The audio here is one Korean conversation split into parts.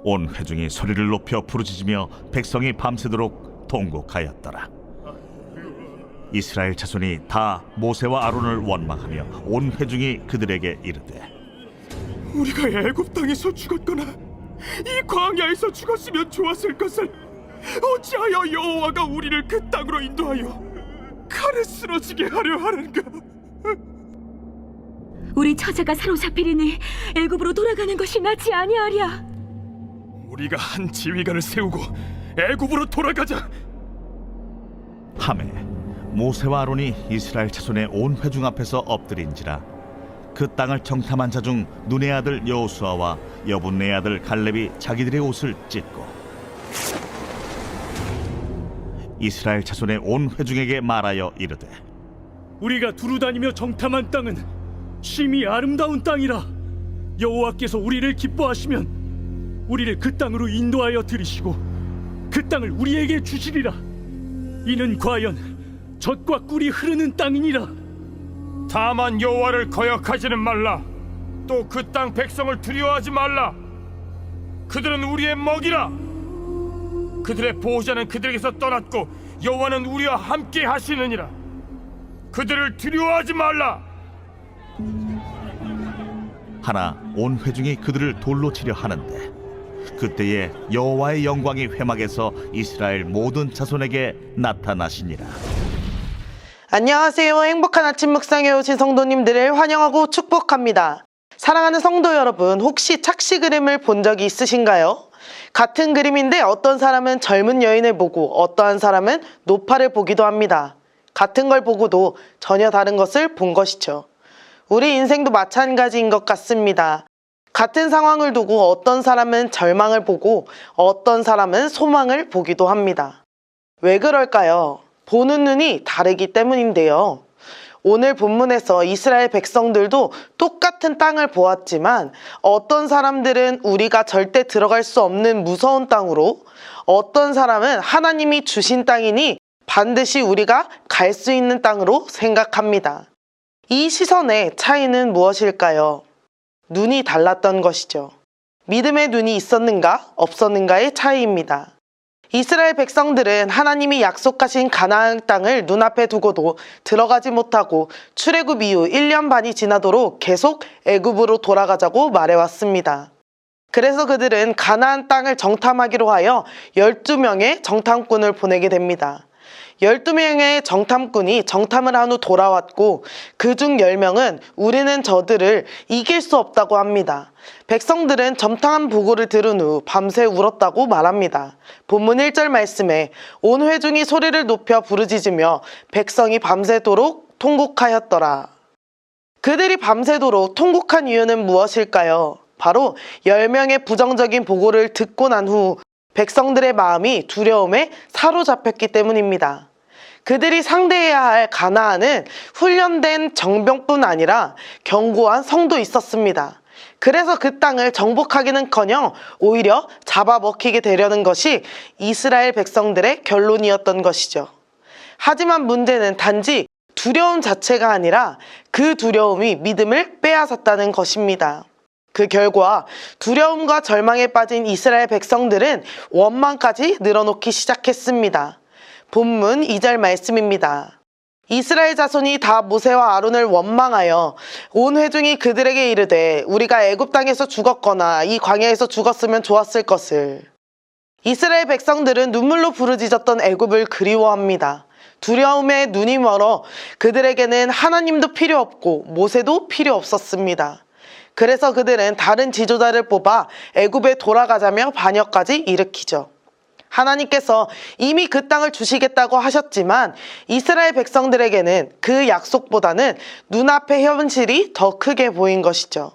온 회중이 소리를 높여 부르짖으며 백성이 밤새도록 통곡하였더라. 이스라엘 자손이 다 모세와 아론을 원망하며 온 회중이 그들에게 이르되, 우리가 애굽 땅에서 죽었거나 이 광야에서 죽었으면 좋았을 것을 어찌하여 여호와가 우리를 그 땅으로 인도하여 칼에 쓰러지게 하려 하는가? 우리 처자가 사로잡히리니 애굽으로 돌아가는 것이 낫지 아니하랴. 우리가 한 지휘관을 세우고 애굽으로 돌아가자. 하매 모세와 아론이 이스라엘 자손의 온 회중 앞에서 엎드린지라. 그 땅을 정탐한 자 중 눈의 아들 여호수아와 여분의 아들 갈렙이 자기들의 옷을 찢고 이스라엘 자손의 온 회중에게 말하여 이르되, 우리가 두루다니며 정탐한 땅은 심히 아름다운 땅이라. 여호와께서 우리를 기뻐하시면 우리를 그 땅으로 인도하여 들이시고 그 땅을 우리에게 주시리라. 이는 과연 젖과 꿀이 흐르는 땅이니라. 다만 여호와를 거역하지는 말라. 또 그 땅 백성을 두려워하지 말라. 그들은 우리의 먹이라. 그들의 보호자는 그들에게서 떠났고 여호와는 우리와 함께 하시느니라. 그들을 두려워하지 말라. 하나 온 회중이 그들을 돌로 치려 하는데 그때에 여호와의 영광이 회막에서 이스라엘 모든 자손에게 나타나시니라. 안녕하세요. 행복한 아침 묵상에 오신 성도님들을 환영하고 축복합니다. 사랑하는 성도 여러분, 혹시 착시 그림을 본 적이 있으신가요? 같은 그림인데 어떤 사람은 젊은 여인을 보고 어떠한 사람은 노파를 보기도 합니다. 같은 걸 보고도 전혀 다른 것을 본 것이죠. 우리 인생도 마찬가지인 것 같습니다. 같은 상황을 두고 어떤 사람은 절망을 보고 어떤 사람은 소망을 보기도 합니다. 왜 그럴까요? 보는 눈이 다르기 때문인데요. 오늘 본문에서 이스라엘 백성들도 똑같은 땅을 보았지만 어떤 사람들은 우리가 절대 들어갈 수 없는 무서운 땅으로, 어떤 사람은 하나님이 주신 땅이니 반드시 우리가 갈 수 있는 땅으로 생각합니다. 이 시선의 차이는 무엇일까요? 눈이 달랐던 것이죠. 믿음의 눈이 있었는가 없었는가의 차이입니다. 이스라엘 백성들은 하나님이 약속하신 가나안 땅을 눈앞에 두고도 들어가지 못하고 출애굽 이후 1년 반이 지나도록 계속 애굽으로 돌아가자고 말해왔습니다. 그래서 그들은 가나안 땅을 정탐하기로 하여 12명의 정탐꾼을 보내게 됩니다. 12명의 정탐꾼이 정탐을 한 후 돌아왔고 그중 10명은 우리는 저들을 이길 수 없다고 합니다. 백성들은 정탐 보고를 들은 후 밤새 울었다고 말합니다. 본문 1절 말씀에 온 회중이 소리를 높여 부르짖으며 백성이 밤새도록 통곡하였더라. 그들이 밤새도록 통곡한 이유는 무엇일까요? 바로 10명의 부정적인 보고를 듣고 난 후 백성들의 마음이 두려움에 사로잡혔기 때문입니다. 그들이 상대해야 할 가나안은 훈련된 정병뿐 아니라 견고한 성도 있었습니다. 그래서 그 땅을 정복하기는커녕 오히려 잡아먹히게 되려는 것이 이스라엘 백성들의 결론이었던 것이죠. 하지만 문제는 단지 두려움 자체가 아니라 그 두려움이 믿음을 빼앗았다는 것입니다. 그 결과 두려움과 절망에 빠진 이스라엘 백성들은 원망까지 늘어놓기 시작했습니다. 본문 2절 말씀입니다. 이스라엘 자손이 다 모세와 아론을 원망하여 온 회중이 그들에게 이르되 우리가 애굽 땅에서 죽었거나 이 광야에서 죽었으면 좋았을 것을. 이스라엘 백성들은 눈물로 부르짖었던 애굽을 그리워합니다. 두려움에 눈이 멀어 그들에게는 하나님도 필요 없고 모세도 필요 없었습니다. 그래서 그들은 다른 지도자를 뽑아 애굽에 돌아가자며 반역까지 일으키죠. 하나님께서 이미 그 땅을 주시겠다고 하셨지만 이스라엘 백성들에게는 그 약속보다는 눈앞의 현실이 더 크게 보인 것이죠.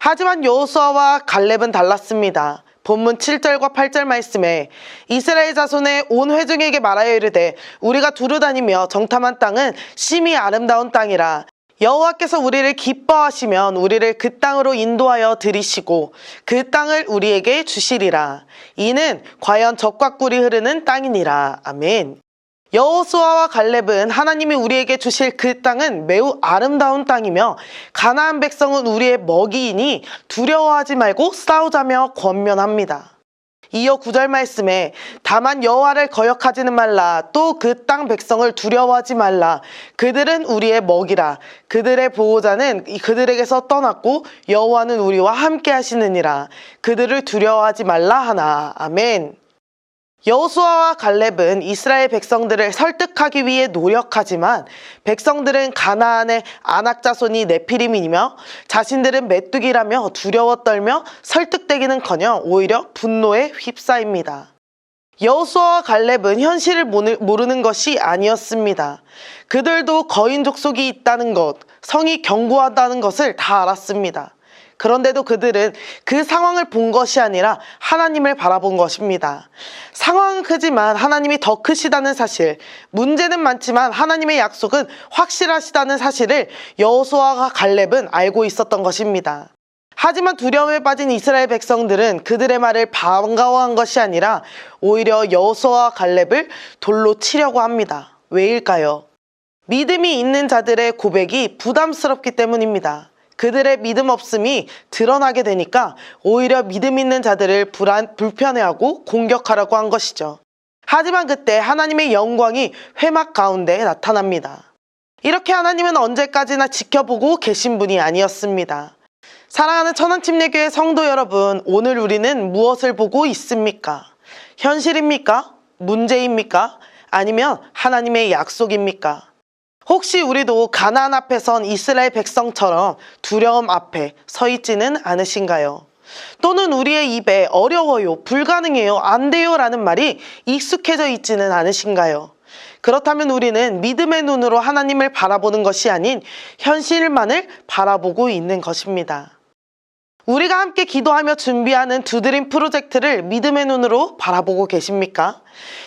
하지만 여호수아와 갈렙은 달랐습니다. 본문 7절과 8절 말씀에 이스라엘 자손의 온 회중에게 말하여 이르되 우리가 두루다니며 정탐한 땅은 심히 아름다운 땅이라. 여호와께서 우리를 기뻐하시면 우리를 그 땅으로 인도하여 들이시고 그 땅을 우리에게 주시리라. 이는 과연 젖과 꿀이 흐르는 땅이니라. 아멘. 여호수아와 갈렙은 하나님이 우리에게 주실 그 땅은 매우 아름다운 땅이며 가나안 백성은 우리의 먹이이니 두려워하지 말고 싸우자며 권면합니다. 이어 9절 말씀에 다만 여호와를 거역하지는 말라. 또 그 땅 백성을 두려워하지 말라. 그들은 우리의 먹이라. 그들의 보호자는 그들에게서 떠났고 여호와는 우리와 함께 하시느니라. 그들을 두려워하지 말라 하나. 아멘. 여호수아와 갈렙은 이스라엘 백성들을 설득하기 위해 노력하지만 백성들은 가나안의 아낙 자손이 네피림이며 자신들은 메뚜기라며 두려워 떨며 설득되기는커녕 오히려 분노에 휩싸입니다. 여호수아와 갈렙은 현실을 모르는 것이 아니었습니다. 그들도 거인 족속이 있다는 것, 성이 견고하다는 것을 다 알았습니다. 그런데도 그들은 그 상황을 본 것이 아니라 하나님을 바라본 것입니다. 상황은 크지만 하나님이 더 크시다는 사실, 문제는 많지만 하나님의 약속은 확실하시다는 사실을 여호수아와 갈렙은 알고 있었던 것입니다. 하지만 두려움에 빠진 이스라엘 백성들은 그들의 말을 반가워한 것이 아니라 오히려 여호수아와 갈렙을 돌로 치려고 합니다. 왜일까요? 믿음이 있는 자들의 고백이 부담스럽기 때문입니다. 그들의 믿음 없음이 드러나게 되니까 오히려 믿음 있는 자들을 불편해하고 공격하려고 한 것이죠. 하지만 그때 하나님의 영광이 회막 가운데 나타납니다. 이렇게 하나님은 언제까지나 지켜보고 계신 분이 아니었습니다. 사랑하는 천안침례교회 성도 여러분, 오늘 우리는 무엇을 보고 있습니까? 현실입니까? 문제입니까? 아니면 하나님의 약속입니까? 혹시 우리도 가나안 앞에 선 이스라엘 백성처럼 두려움 앞에 서 있지는 않으신가요? 또는 우리의 입에 어려워요, 불가능해요, 안 돼요 라는 말이 익숙해져 있지는 않으신가요? 그렇다면 우리는 믿음의 눈으로 하나님을 바라보는 것이 아닌 현실만을 바라보고 있는 것입니다. 우리가 함께 기도하며 준비하는 두드림 프로젝트를 믿음의 눈으로 바라보고 계십니까?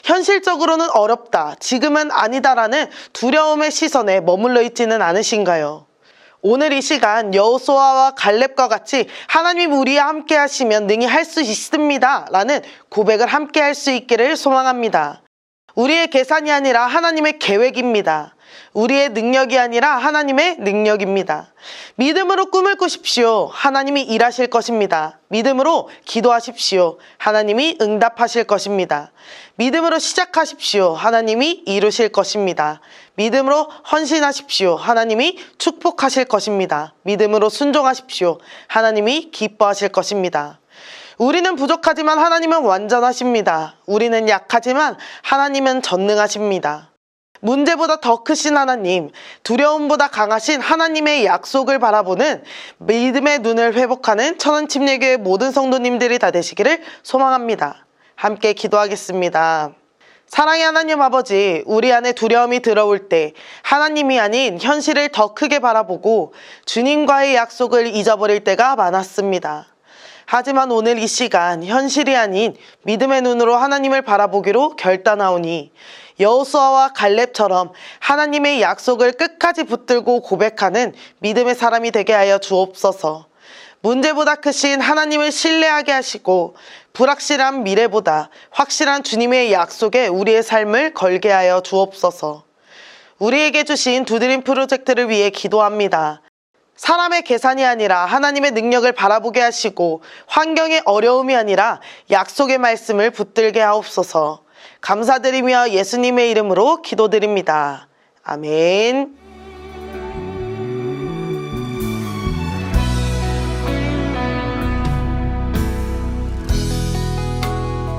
현실적으로는 어렵다, 지금은 아니다라는 두려움의 시선에 머물러 있지는 않으신가요? 오늘 이 시간 여호수아와 갈렙과 같이 하나님 우리와 함께 하시면 능히 할 수 있습니다 라는 고백을 함께 할 수 있기를 소망합니다. 우리의 계산이 아니라 하나님의 계획입니다. 우리의 능력이 아니라 하나님의 능력입니다. 믿음으로 꿈을 꾸십시오. 하나님이 일하실 것입니다. 믿음으로 기도하십시오. 하나님이 응답하실 것입니다. 믿음으로 시작하십시오. 하나님이 이루실 것입니다. 믿음으로 헌신하십시오. 하나님이 축복하실 것입니다. 믿음으로 순종하십시오. 하나님이 기뻐하실 것입니다. 우리는 부족하지만 하나님은 완전하십니다. 우리는 약하지만 하나님은 전능하십니다. 문제보다 더 크신 하나님, 두려움보다 강하신 하나님의 약속을 바라보는 믿음의 눈을 회복하는 천안침례교회 모든 성도님들이 다 되시기를 소망합니다. 함께 기도하겠습니다. 사랑의 하나님 아버지, 우리 안에 두려움이 들어올 때 하나님이 아닌 현실을 더 크게 바라보고 주님과의 약속을 잊어버릴 때가 많았습니다. 하지만 오늘 이 시간 현실이 아닌 믿음의 눈으로 하나님을 바라보기로 결단하오니 여호수아와 갈렙처럼 하나님의 약속을 끝까지 붙들고 고백하는 믿음의 사람이 되게 하여 주옵소서. 문제보다 크신 하나님을 신뢰하게 하시고 불확실한 미래보다 확실한 주님의 약속에 우리의 삶을 걸게 하여 주옵소서. 우리에게 주신 두드림 프로젝트를 위해 기도합니다. 사람의 계산이 아니라 하나님의 능력을 바라보게 하시고 환경의 어려움이 아니라 약속의 말씀을 붙들게 하옵소서. 감사드리며 예수님의 이름으로 기도드립니다. 아멘.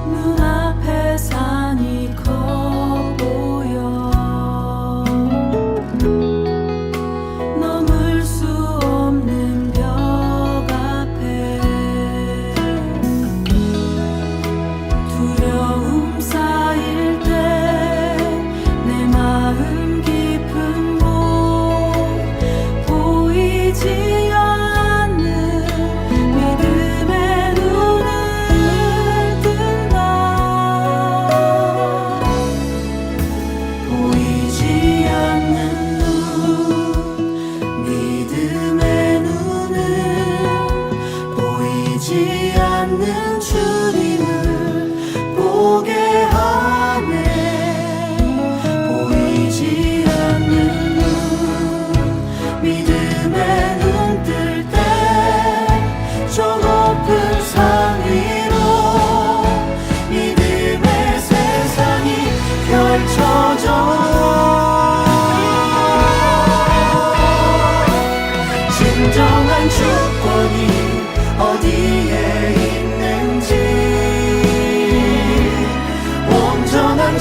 눈앞에 산이 커 보여 넘을 수 없는 벽 앞에 두려움 쌓일 때 내 마음 깊은 곳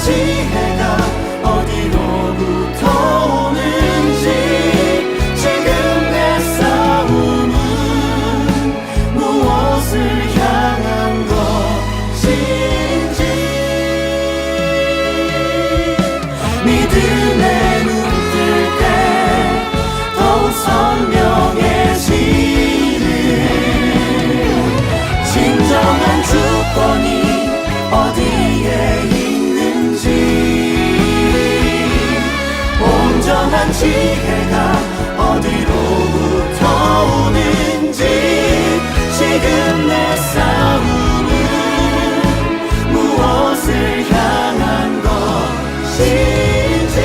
지혜가 어디로부터 오는지 지금 내 싸움은 무엇을 향한 것인지 믿음의 눈 뜰 때 더욱 선명해지는 진정한 주권이 어디에 있는지 온전한 지혜가 어디로부터 오는지 지금 내 싸움은 무엇을 향한 것인지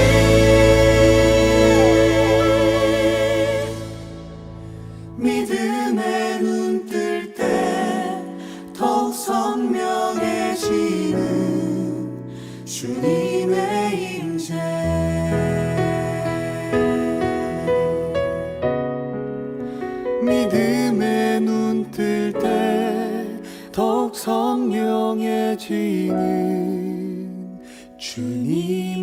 믿음의 눈 뜰 때 더욱 선명해지는 주님의 임재 믿음의 눈 뜰 때 더욱 선명해지는 주님